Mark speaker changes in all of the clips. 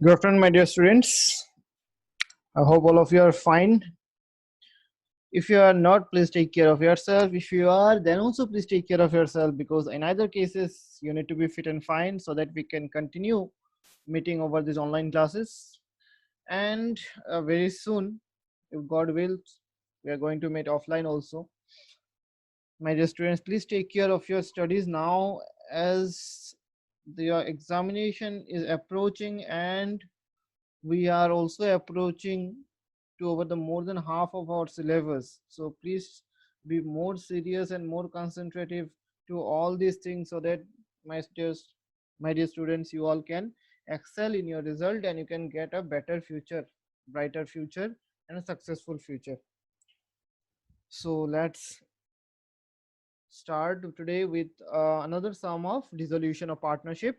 Speaker 1: Good afternoon, my dear students. I hope all of you are fine. If you are not, please take care of yourself. If you are, then also please take care of yourself, because in either cases, you need to be fit and fine so that we can continue meeting over these online classes. And very soon, if God wills, we are going to meet offline also. My dear students, please take care of your studies now, as your examination is approaching, and we are also approaching to over the more than half of our syllabus. So please be more serious and more concentrative to all these things, so that my dear students, you all can excel in your result and you can get a better future, brighter future, and a successful future. So let's start today with another sum of dissolution of partnership,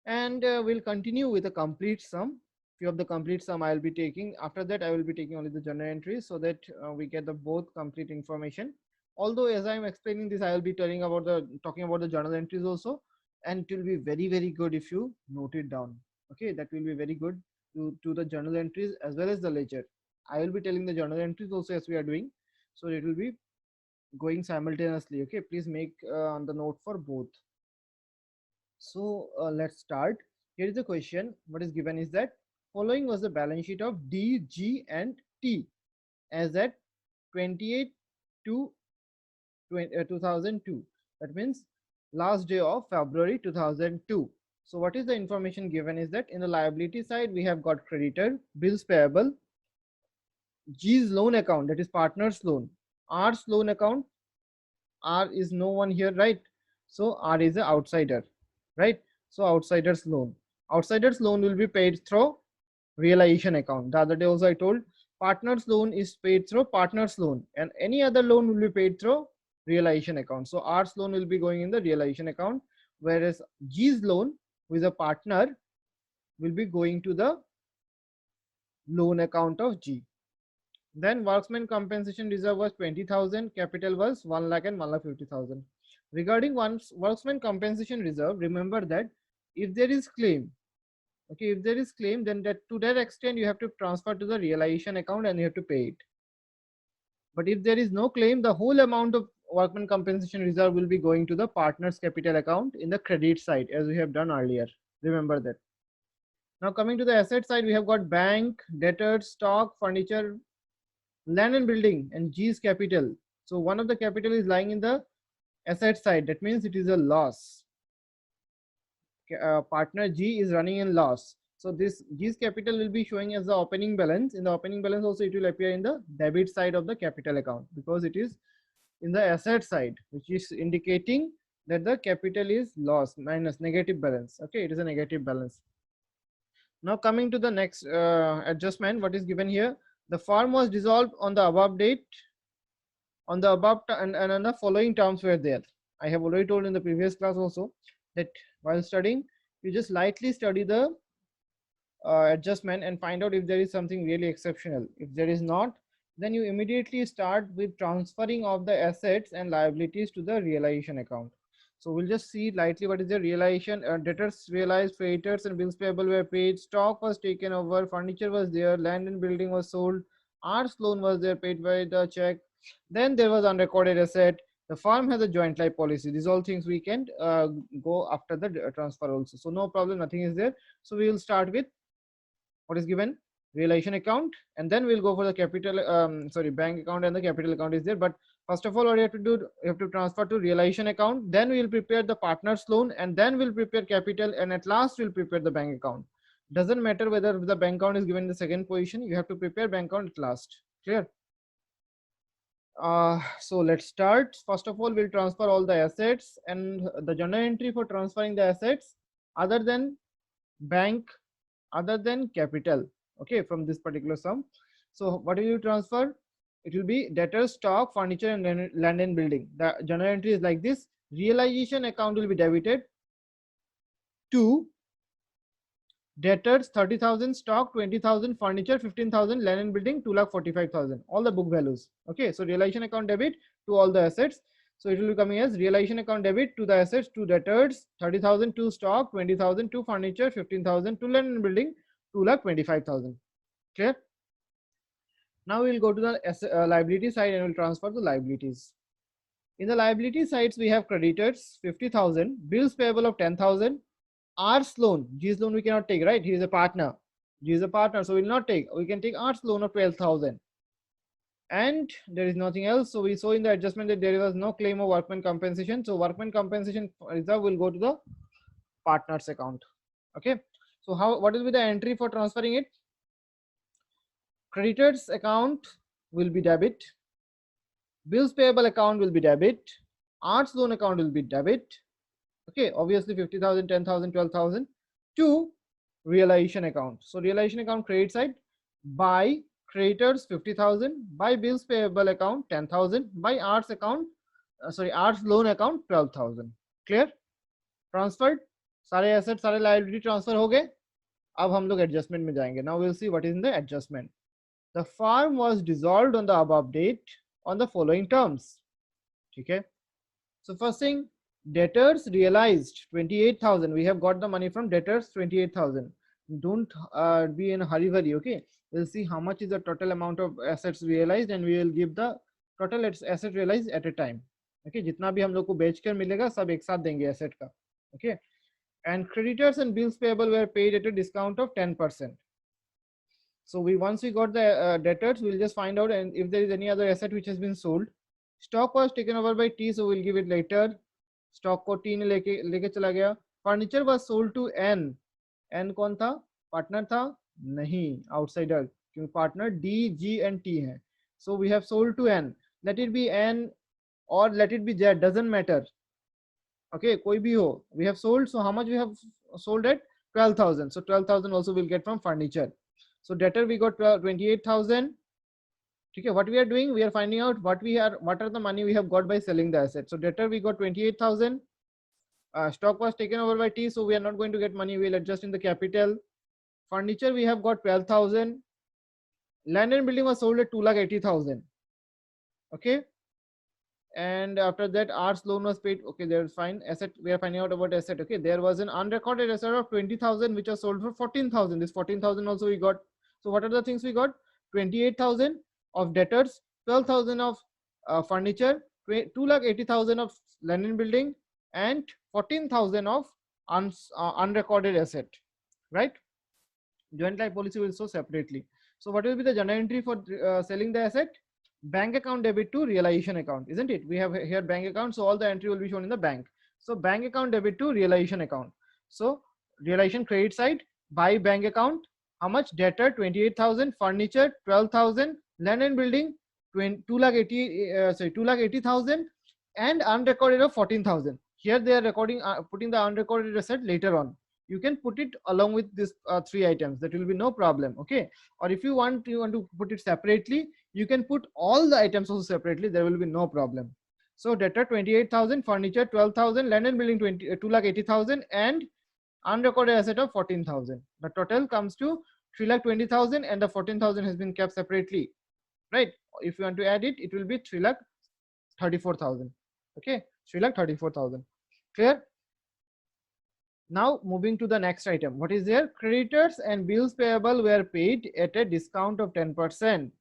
Speaker 1: and we'll continue with a complete sum. Few of the complete sum I'll be taking. After that, I will be taking only the journal entries, so that we get the both complete information. Although as I'm explaining this, I will be talking about the journal entries also, and it will be very good if you note it down. Okay, that will be very good to the journal entries as well as the ledger. I will be telling the journal entries also as we are doing, so it will be going simultaneously. Okay, please make on the note for both. So let's start. Here is the question. What is given is that following was the balance sheet of D, G, and T as at 28 to 2002. That means last day of February 2002. So what is the information given is that in the liability side we have got creditor, bills payable, G's loan account, that is partner's loan, R's loan account. R is no one here, right? So R is an outsider, right? So outsider's loan. Outsider's loan will be paid through realization account. The other day also I told partner's loan is paid through partner's loan, and any other loan will be paid through realization account. So R's loan will be going in the realization account, whereas G's loan, who is a partner, will be going to the loan account of G. Then workman compensation reserve was 20,000, capital was 1 lakh and 1,50,000. Regarding workman compensation reserve, remember that if there is claim, okay, if there is claim, then that to that extent you have to transfer to the realization account and you have to pay it. But if there is no claim, the whole amount of workman compensation reserve will be going to the partner's capital account in the credit side, as we have done earlier. Remember that. Now coming to the asset side, we have got bank, debtors, stock, furniture, land and building, and G's capital. So one of the capital is lying in the asset side. That means it is a loss. Partner G is running in loss. So this G's capital will be showing as the opening balance. In the opening balance also it will appear in the debit side of the capital account, because it is in the asset side, which is indicating that the capital is loss minus negative balance. Okay, it is a negative balance. Now coming to the next adjustment, what is given here? The firm was dissolved on the above date, on the above and the following terms were there. I have already told in the previous class also that while studying, you just lightly study the adjustment and find out if there is something really exceptional. If there is not, then you immediately start with transferring of the assets and liabilities to the realization account. So we'll just see lightly what is the realization. Debtors realized, creditors and bills payable were paid, stock was taken over, furniture was there, land and building was sold, R's loan was there, paid by the check. Then there was unrecorded asset. The firm has a joint life policy. These all things we can go after the transfer also. So no problem, nothing is there. So we will start with what is given, realization account, and then we'll go for the capital bank account, and the capital account is there. But first of all, what you have to do, you have to transfer to realization account, then we will prepare the partner's loan, and then we'll prepare capital, and at last we'll prepare the bank account. Doesn't matter whether the bank account is given in the second position, you have to prepare bank account at last. Clear? So let's start. First of all, we'll transfer all the assets, and the journal entry for transferring the assets other than bank, other than capital, okay, from this particular sum. So what will you transfer? It will be debtors, stock, furniture, and land and building. The journal entry is like this. Realization account will be debited to debtors 30,000, stock 20,000, furniture 15,000, land and building 2,45,000, all the book values. Okay, so realization account debit to all the assets. So it will be coming as realization account debit to the assets, to debtors 30,000, to stock 20,000, to furniture 15,000, to land and building 2,25,000. Clear? Now we'll go to the liability side and we'll transfer the liabilities. In the liability sides, we have creditors 50,000, bills payable of 10,000, R's loan. G's loan we cannot take, right? He is a partner. G is a partner, so we'll not take. We can take R's loan of 12,000. And there is nothing else. So we saw in the adjustment that there was no claim of workman compensation. So workman compensation reserve will go to the partner's account. Okay. So what will be the entry for transferring it? Creditors account will be debit. Bills payable account will be debit. Arts loan account will be debit. Okay, obviously 50,000, 10,000, 12,000 to realization account. So realization account credit side, by creditors 50,000, by bills payable account 10,000, by arts account arts loan account 12,000. Clear? Transferred. सारे assets सारे liability transfer हो गए. अब हम लोग adjustment में जाएंगे. Now we'll see what is in the adjustment. The firm was dissolved on the above date on the following terms. Okay. So first thing, debtors realized 28,000. We have got the money from debtors 28,000. Don't be in a hurry. Okay. We'll see how much is the total amount of assets realized and we will give the total asset realized at a time. Okay. जितना भी हम लोग को बेचकर मिलेगा सब एक साथ देंगे asset का. Okay. And creditors and bills payable were paid at a discount of 10%. So once we got the debtors, we'll just find out and if there is any other asset which has been sold. Stock was taken over by T, so we'll give it later. Stock को T ने लेके चला गया. Furniture was sold to N. N कौन था? Partner था? नहीं, outsider. क्योंकि partner D, G and T है. So we have sold to N. Let it be N or let it be Z, doesn't matter. Okay, कोई भी हो. We have sold. So how much we have sold at? 12,000. So 12,000 also we'll get from furniture. So debtor we got 28,000. Okay, what we are doing, we are finding out what are the money we have got by selling the asset. So debtor we got 28,000. Stock was taken over by T, so we are not going to get money. We'll adjust in the capital. Furniture we have got 12,000. Land and building was sold at 2,80,000. Okay. And after that, arts loan was paid. Okay, there's fine. Asset, we are finding out about asset. Okay, there was an unrecorded asset of 20,000 which was sold for 14,000. This 14,000 also we got. So what are the things we got? 28,000 of debtors, 12,000 of furniture, 2,80,000 of land and building, and 14,000 of unrecorded asset. Right? Joint life policy will show separately. So what will be the journal entry for selling the asset? Bank account debit to realization account, isn't it? We have here bank account, so all the entry will be shown in the bank. So bank account debit to realization account. So realization credit side, by bank account, how much? Debtor 28,000, furniture 12,000, land and building 2,80,000, and unrecorded of 14,000. Here they are putting the unrecorded asset later on. You can put it along with this 3 items. That will be no problem. Okay. Or if you want to put it separately, you can put all the items also separately. There will be no problem. So debtor 28,000, furniture 12,000, land and building 2,80,000, and unrecorded asset of 14,000. The total comes to 3,20,000, and the 14,000 has been kept separately. Right? If you want to add it, it will be 3,34,000. Okay, 3,34,000. Clear? Now moving to the next item. What is there? Creditors and bills payable were paid at a discount of 10%.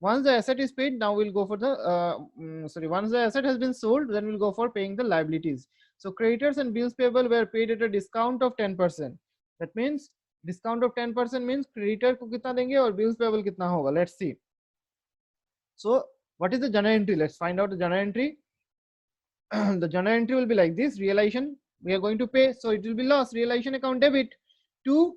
Speaker 1: Once the asset is paid, now we'll go for the once the asset has been sold, then we'll go for paying the liabilities. So creditors and bills payable were paid at a discount of 10%. That means discount of 10% means creditor को कितना देंगे और bills payable कितना होगा. Let's see. So what is the journal entry? Let's find out the journal entry. The journal entry will be like this. Realization we are going to pay, so it will be loss. Realization account debit to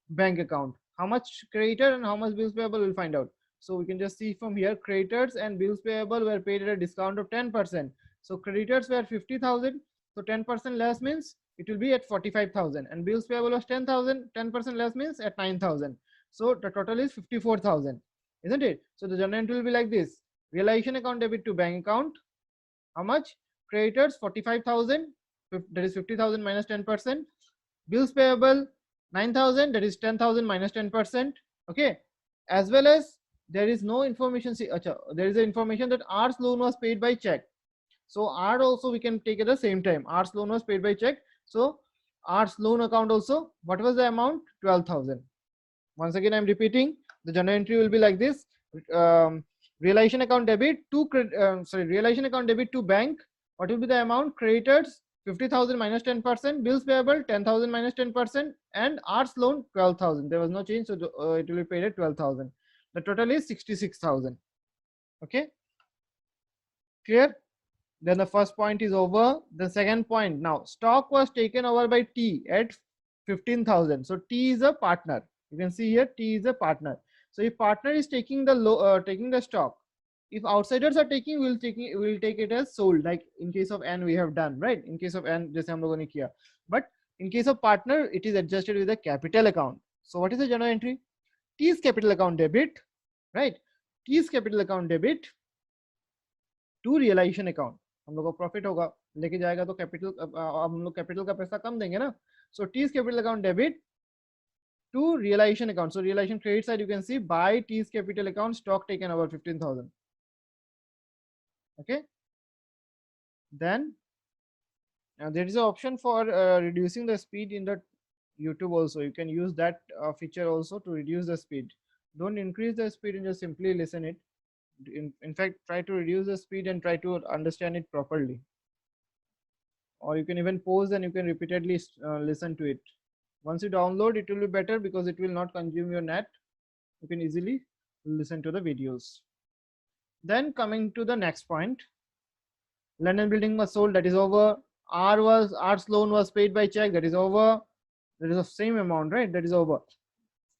Speaker 1: bank account. How much creditor and how much bills payable we'll find out. So we can just see from here, creditors and bills payable were paid at a discount of 10%. So creditors were 50,000. So 10% less means it will be at 45,000, and bills payable was 10,000. 10% less means at 9,000. So the total is 54,000, isn't it? So the journal entry will be like this. Realization account debit to bank account. How much? Creditors 45,000. That is 50,000 minus 10%. Bills payable 9,000. That is 10,000 minus 10%. Okay. As well as there is no information. See, there is an information that R's loan was paid by check. So R also we can take at the same time. R's loan was paid by check. So arts loan account also. What was the amount? 12,000. Once again, I'm repeating. The journal entry will be like this. Realization account debit to realization account debit to bank. What will be the amount? Creditors 50,000 minus 10%, bills payable 10,000 minus 10%, and arts loan 12,000. There was no change, so it will be paid at 12,000. The total is 66,000. Okay, clear? Then the first point is over. The second point, now stock was taken over by T at 15,000. So T is a partner. You can see here T is a partner. So if partner is taking the stock, if outsiders are taking, we'll take it as sold. Like in case of N we have done, right? In case of N, जैसे हम लोगों ने किया. But in case of partner, it is adjusted with a capital account. So what is the journal entry? T is capital account debit, right? T is capital account debit to realization account. हम लोग को profit होगा, लेके जाएगा तो capital, हम लोग capital का पैसा कम देंगे ना. So T is capital account debit to realization account. So realization credit side, you can see by T's capital account, stock taken over 15,000. Okay. Then there is an option for reducing the speed in the YouTube also. You can use that feature also to reduce the speed. Don't increase the speed and just simply listen it. In fact, try to reduce the speed and try to understand it properly. Or you can even pause and you can repeatedly listen to it. Once you download, it will be better because it will not consume your net. You can easily listen to the videos. Then coming to the next point, land and building was sold, that is over. Arts loan was paid by check, that is over. That is the same amount, right? That is over.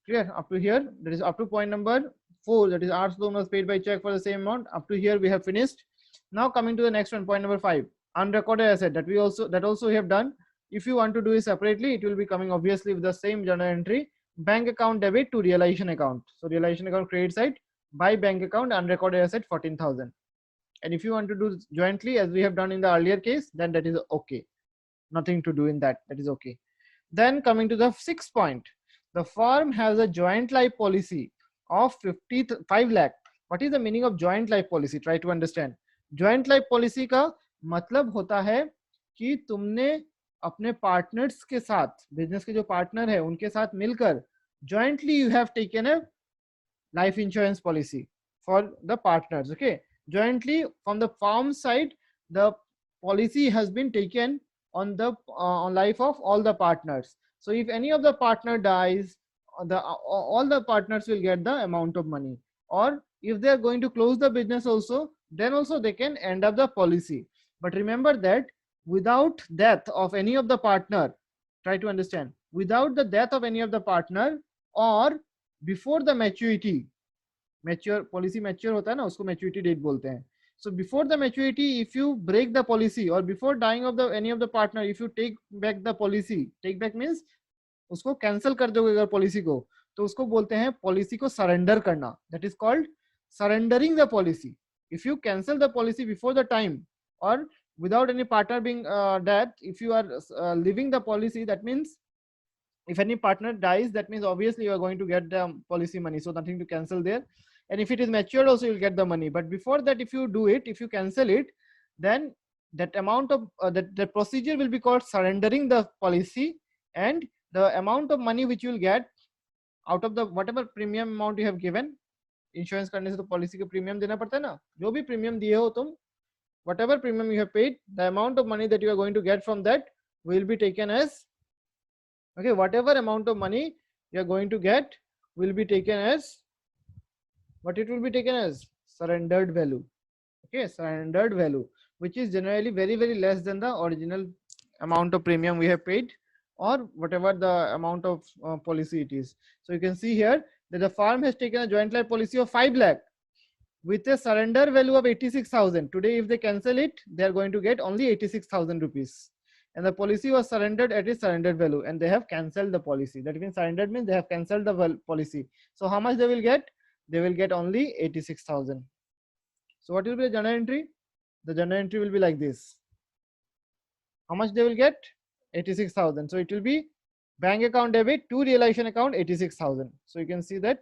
Speaker 1: Clear? Up to here, that is up to point number 4, that is arts loan was paid by check for the same amount. Up to here we have finished. Now coming to the next one, point number 5, unrecorded asset, that also we have done. If you want to do it separately, it will be coming obviously with the same journal entry. Bank account debit to realization account. So realization account credit side by bank account, unrecorded asset 14,000. And if you want to do jointly as we have done in the earlier case, then that is okay. Nothing to do in that. That is okay. Then coming to the 6th point, the firm has a joint life policy of 55 lakh. What is the meaning of joint life policy? Try to understand. Joint life policy का मतलब होता है कि तुमने अपने partners के साथ, business के जो पार्टनर है उनके साथ मिलकर jointly you have taken a life insurance policy for the partners. Okay, jointly from the firm side, the policy has been taken on the on life of all the partners. So if any of the partner dies, all the partners will get the amount of money. Or if they are going to close the business also, then also they can end up the policy. But remember that without death of any of the partner, try to understand, without the death of any of the partner or before the maturity, policy mature hota hai na, usko maturity date bolte hain. So before the maturity, if you break the policy or before dying of any of the partner, if you take back the policy, take back means उसको cancel कर दोगे अगर policy को, तो उसको बोलते हैं policy को सरेंडर करना. That is called surrendering the policy. If you cancel the policy before the time और without any partner being dead, if you are leaving the policy, that means if any partner dies, that means obviously you are going to get the policy money, so nothing to cancel there. And if it is matured also, you'll get the money. But before that, if you do it, if you cancel it, then that amount of that procedure will be called surrendering the policy, and the amount of money which you will get out of the whatever premium amount you have given. Insurance करने से तो policy के premium देना पड़ता है ना, जो भी प्रीमियम दिए हो तुम, whatever premium you have paid, the amount of money that you are going to get from that will be taken as, okay, whatever amount of money you are going to get will be taken as, what it will be taken as? Surrendered value. Okay, surrendered value, which is generally very, very less than the original amount of premium we have paid, or whatever the amount of policy it is. So you can see here that the firm has taken a joint life policy of 5 lakh with a surrender value of 86,000. Today, if they cancel it, they are going to get only 86,000 rupees. And the policy was surrendered at its surrendered value, and they have cancelled the policy. That means surrendered means they have cancelled the policy. So how much they will get? They will get only 86,000. So what will be the journal entry? The journal entry will be like this. How much they will get? 86,000. So it will be bank account debit to realization account 86,000. So you can see that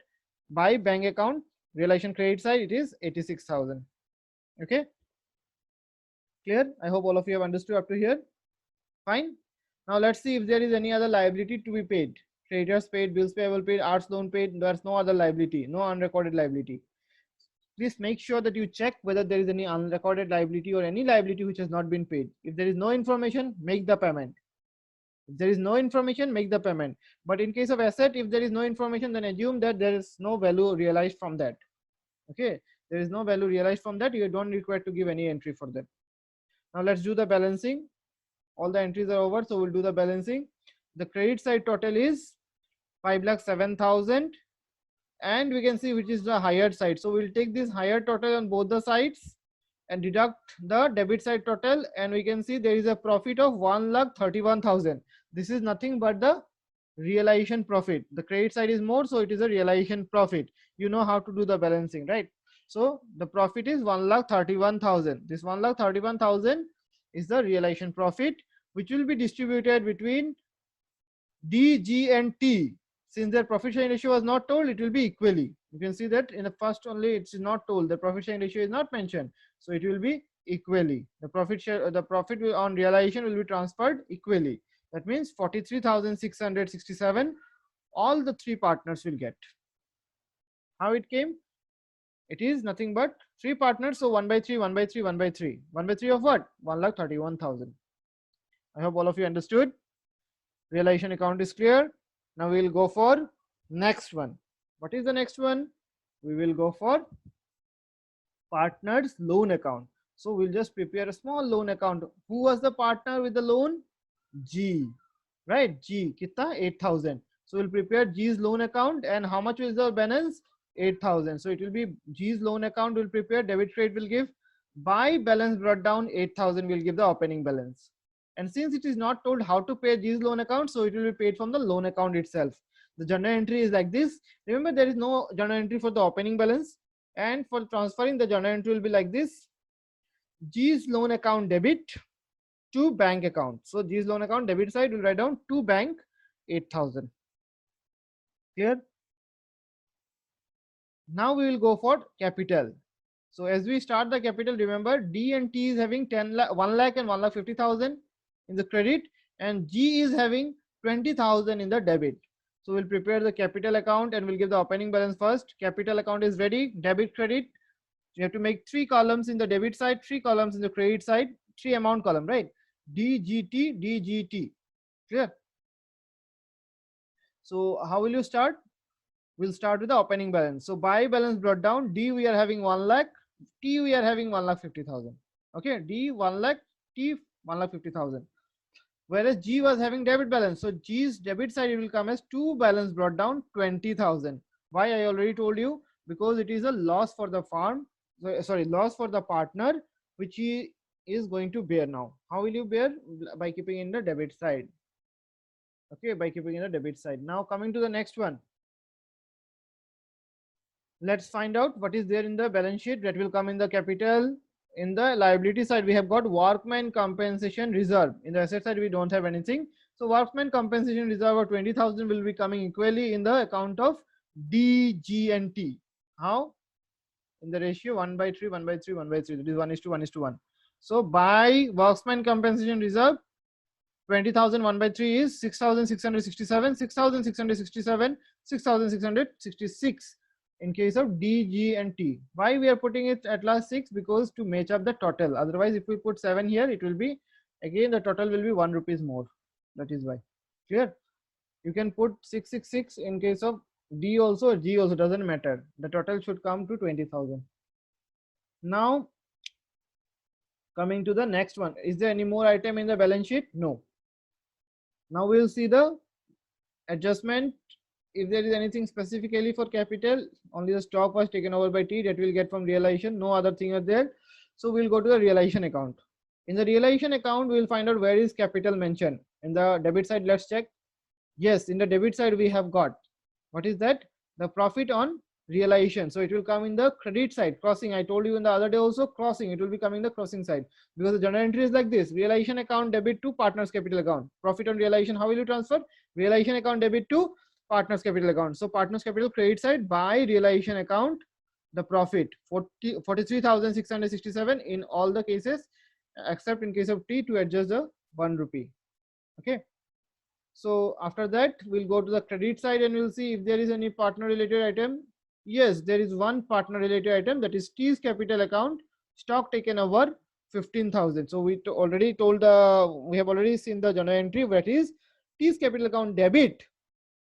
Speaker 1: by bank account realization credit side it is 86,000. Okay, clear? I hope all of you have understood up to here. Fine. Now let's see if there is any other liability to be paid. Creditors paid, bills payable paid, arts loan paid. There's no other liability, no unrecorded liability. Please make sure that you check whether there is any unrecorded liability or any liability which has not been paid. If there is no information, make the payment. If there is no information, make the payment. But in case of asset, if there is no information, then assume that there is no value realized from that. Okay, there is no value realized from that. You don't require to give any entry for that. Now let's do the balancing. All the entries are over, so we'll do the balancing. The credit side total is 5,07,000, and we can see which is the higher side. So we'll take this higher total on both the sides and deduct the debit side total, and we can see there is a profit of 1,31,000. This is nothing but the realization profit. The credit side is more, so it is a realization profit. You know how to do the balancing, right? So the profit is 1,31,000. This 1,31,000 is the realization profit, which will be distributed between D, G, and T. Since their profit sharing ratio was not told, it will be equally. You can see that in the first only it's not told. The profit sharing ratio is not mentioned, so it will be equally. The profit share, the profit on realization will be transferred equally. That means 43,667. All the three partners will get. How it came? It is nothing but three partners. So 1 by 3, 1 by 3, 1 by 3. 1 by 3 of what? 1,31,000. I hope all of you understood. Realization account is clear. Now we will go for next one. What is the next one? We will go for partners loan account. So we'll just prepare a small loan account. Who was the partner with the loan? G, right? G, kitna? 8,000. So we'll prepare G's loan account, and how much is the balance? 8,000. So it will be G's loan account will prepare, debit credit will give. By balance brought down, 8,000 will give the opening balance. And since it is not told how to pay G's loan account, so it will be paid from the loan account itself. The journal entry is like this. Remember, there is no journal entry for the opening balance, and for transferring, the journal entry will be like this. G's loan account debit to bank account. So G's loan account debit side will write down to bank 8,000. Here. Now we will go for capital. So as we start the capital, remember D and T is having 1 lakh and 1,50,000 in the credit, and G is having 20,000 in the debit. So we'll prepare the capital account and we'll give the opening balance first. Capital account is ready. Debit, credit. You have to make 3 columns in the debit side, 3 columns in the credit side, 3 amount column, right? DGT, DGT. Clear? So how will you start? We'll start with the opening balance. So by balance brought down, D we are having 1 lakh, T we are having 1,50,000. Okay, D 1 lakh, T 1,50,000. Whereas G was having debit balance. So G's debit side will come as to balance brought down 20,000. Why? I already told you, because it is a loss for the firm, sorry, loss for the partner, which he is going to bear now. How will you bear? By keeping in the debit side. Okay, by keeping in the debit side. Now coming to the next one. Let's find out what is there in the balance sheet that will come in the capital. In the liability side, we have got workman compensation reserve. In the asset side, we don't have anything. So workman compensation reserve of 20,000 will be coming equally in the account of D, G, and T. How? In the ratio 1 by 3, 1 by 3, 1 by 3. That is 1:1:1. So by workman compensation reserve, 20,000 1 by 3 is 6,667, 6,667, 6,666. In case of D, G, and T. Why we are putting it at last 6? Because to match up the total. Otherwise, if we put 7 here, it will be, again, the total will be 1 rupees more. That is why. Clear? You can put 666 in case of D also, or G also, doesn't matter. The total should come to 20,000. Now, coming to the next one. Is there any more item in the balance sheet? No. Now we'll see the adjustment. If there is anything specifically for capital, only the stock was taken over by T, that we'll get from realization. No other thing are there. So we'll go to the realization account. In the realization account, we'll find out where is capital mentioned. In the debit side, let's check. Yes, in the debit side, we have got, what is that? The profit on realization. So it will come in the credit side, crossing. I told you in the other day also, crossing. It will be coming the crossing side, because the journal entry is like this. Realization account debit to partners capital account. Profit on realization, how will you transfer? Realization account debit to partners capital account. So partners capital credit side by realization account, the profit 43,667 in all the cases, except in case of T, to adjust the 1 rupee. Okay. So after that, we'll go to the credit side and we'll see if there is any partner related item. Yes, there is one partner related item, that is T's capital account, stock taken over 15,000. So we already told we have already seen the journal entry, that is T's capital account debit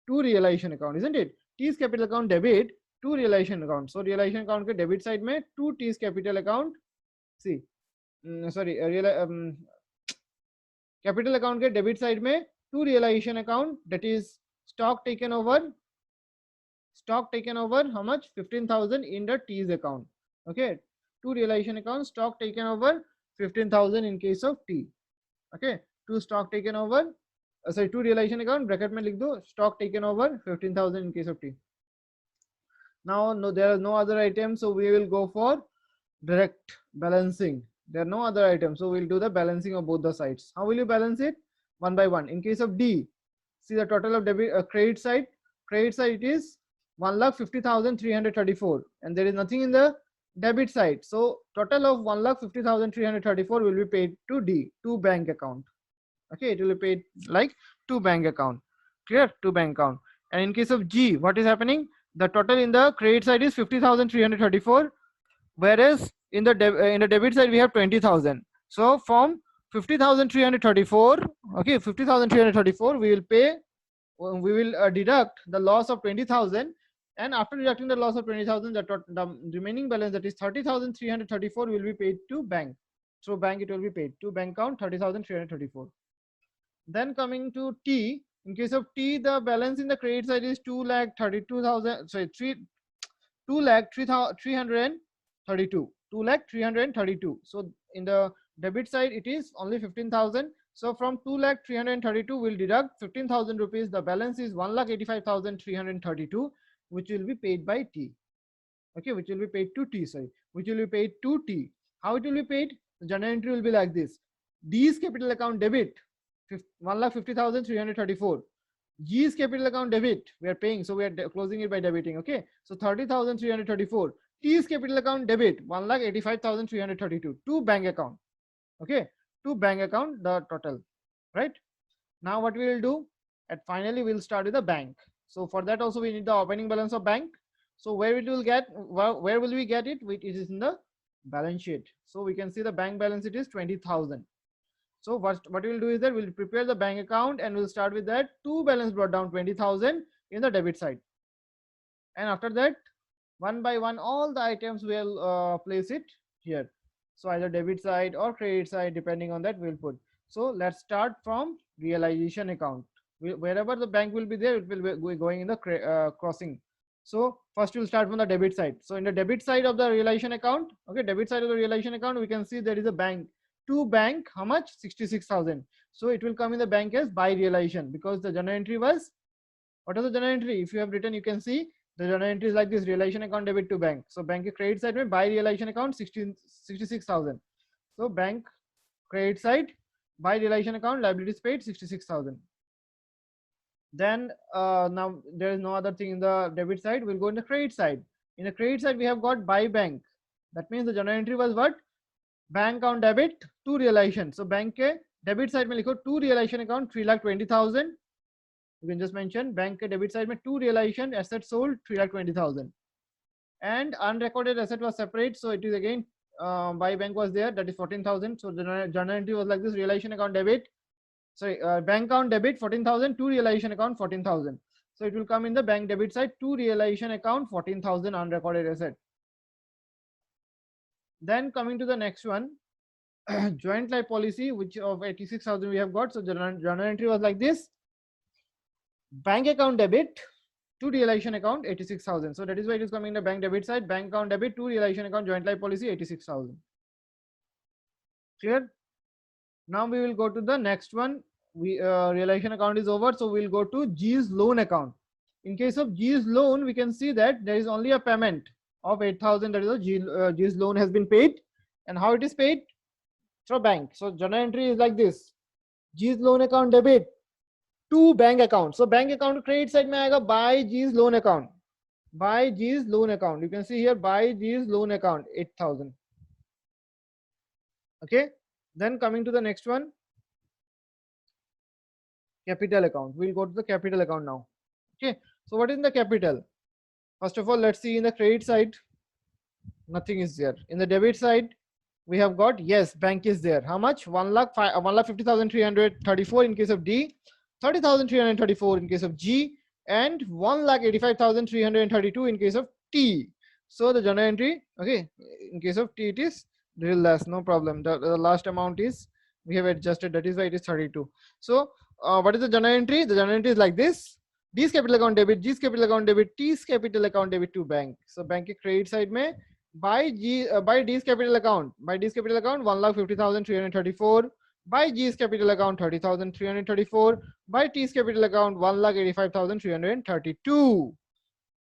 Speaker 1: to realization account, isn't it? T's capital account debit to realization account. So realization account के debit side में to T's capital account, see, sorry, capital account के debit side में to realization account, that is stock taken over how much, 15,000 in the T's account. Okay, to realization account, stock taken over 15,000 in case of T. Okay, to stock taken over, sorry, to realization account bracket में लिख दो stock taken over 15,000 in case of T. Now no, there are no other items, so we will go for direct balancing. There are no other items, so we'll do the balancing of both the sides. How will you balance it? One by one. In case of D, see the total of debit credit side. Credit side it is 1,50,334, and there is nothing in the debit side. So total of 1,50,334 will be paid to D, to bank account. Okay, it will be paid like to bank account. Clear? To bank account. And in case of G, what is happening? The total in the credit side is 50,334, whereas in the debit side we have 20,000. So from 50,334, okay, 50,334 we will pay, we will deduct the loss of 20,000, and after deducting the loss of 20,000, the remaining balance, that is 30,334, will be paid to bank. So bank, it will be paid to bank account 30,334. Then coming to T, in case of T, the balance in the credit side is 2,32,000, sorry, 2,332. 2,332. So in the debit side, it is only 15,000. So from 2,332, we'll deduct 15,000 rupees. The balance is 1,85,332, which will be paid by T. Okay, which will be paid to T, sorry, which will be paid to T. How it will be paid? The journal entry will be like this. D's capital account debit, 1,50,334. G's capital account debit, we are paying, so we are closing it by debiting. Okay, so 30,334. T's capital account debit, 1,85,332 to bank account. Okay, to bank account, the total, right? Now what we will do, and finally we'll start with the bank. So for that also we need the opening balance of bank. So where we will get, where will we get it? It is in the balance sheet. So we can see the bank balance, it is 20,000. So what we will do is that we'll prepare the bank account and we'll start with that to balance brought down 20,000 in the debit side. And after that, one by one, all the items will place it here. So either debit side or credit side, depending on that, we'll put. So let's start from realization account. Wherever the bank will be there, it will be going in the crossing. So first we'll start from the debit side. So in the debit side of the realization account, okay, debit side of the realization account, we can see there is a bank. To bank, how much? 66,000. So it will come in the bank as by realization, because the journal entry was, what is the journal entry? If you have written, you can see the journal entry is like this: realization account debit to bank. So bank credit side में by realization account 66,000. So bank credit side by realization account liabilities paid 66,000. Then now there is no other thing in the debit side. We'll go in the credit side. In the credit side we have got by bank. That means the journal entry was what? Bank account debit to realisation. So bank के debit side में लिखो to realisation account 3,20,000. You can just mention bank के debit side में to realisation asset sold 3,20,000. And unrecorded asset was separate, so it is again by bank was there, that is 14,000. So the journal entry was like this: realization account debit, sorry, bank account debit 14,000 to realization account 14,000. So it will come in the bank debit side to realization account 14,000 unrecorded asset. Then coming to the next one, joint life policy, which of 86,000 we have got. So journal entry was like this: bank account debit to realization account 86,000. So that is why it is coming in the bank debit side. Bank account debit to realization account joint life policy 86,000. Clear? Now we will go to the next one. We realization account is over, so we will go to G's loan account. In case of G's loan, we can see that there is only a payment of 8,000. That is G's loan has been paid. And how it is paid? Through bank. So journal entry is like this: G's loan account debit to bank account. So bank account credit side में आएगा by G's loan account. By G's loan account. You can see here by G's loan account 8,000. Okay. Then coming to the next one, Capital account. We'll go to the capital account now. Okay, so what is in the capital? First of all, let's see in the credit side, nothing is there. In the debit side, we have got, yes, bank is there. How much? 1,50,334 in case of D, 30,334 in case of G, and 1,85,332 in case of T. So the journal entry, okay, in case of T it is little less, no problem. The last amount is, we have adjusted, that is why it is 32. So what is the journal entry? The journal entry is like this: D's capital account debit, G's capital account debit, T's capital account debit to bank. So bank के credit side में by D's capital account, 1,50,334, by G's capital account 30,334, by T's capital account 1,85,332.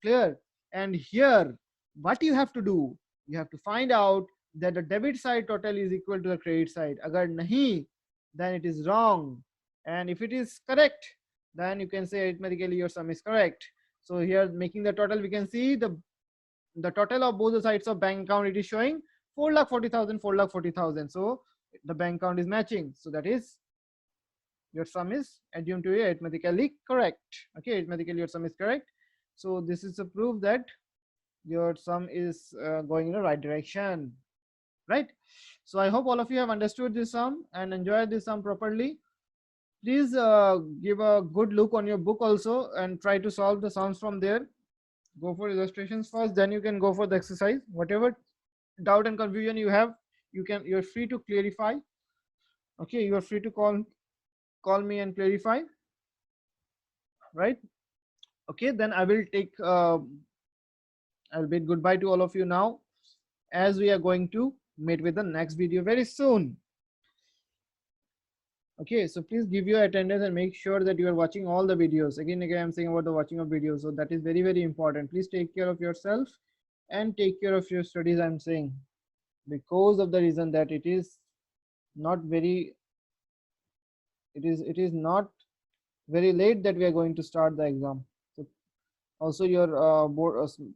Speaker 1: Clear? And here what you have to do, you have to find out that the debit side total is equal to the credit side. Agar nahi, then it is wrong, and if it is correct, then you can say arithmetically your sum is correct. So here, making the total, we can see the total of both the sides of bank account, it is showing 4,40,000, 4,40,000. So the bank account is matching. So that is, your sum is assumed to be arithmetically correct. Okay, arithmetically your sum is correct. So this is a proof that your sum is going in the right direction, right? So I hope all of you have understood this sum and enjoyed this sum properly. Please give a good look on your book also and try to solve the sums from there. Go for illustrations first, then you can go for the exercise. Whatever doubt and confusion you have, you're free to clarify. Okay, you are free to call me and clarify, right? Okay, then I will take I'll bid goodbye to all of you now, as we are going to meet with the next video very soon. Okay, so please give your attendance and make sure that you are watching all the videos. Again, I'm saying about the watching of videos, so that is very, very important. Please take care of yourself and take care of your studies, I'm saying, because of the reason that it is not very late that we are going to start the exam. So also your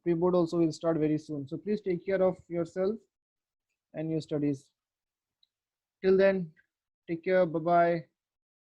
Speaker 1: pre-board also will start very soon. So please take care of yourself and your studies. Till then, take care. Bye bye.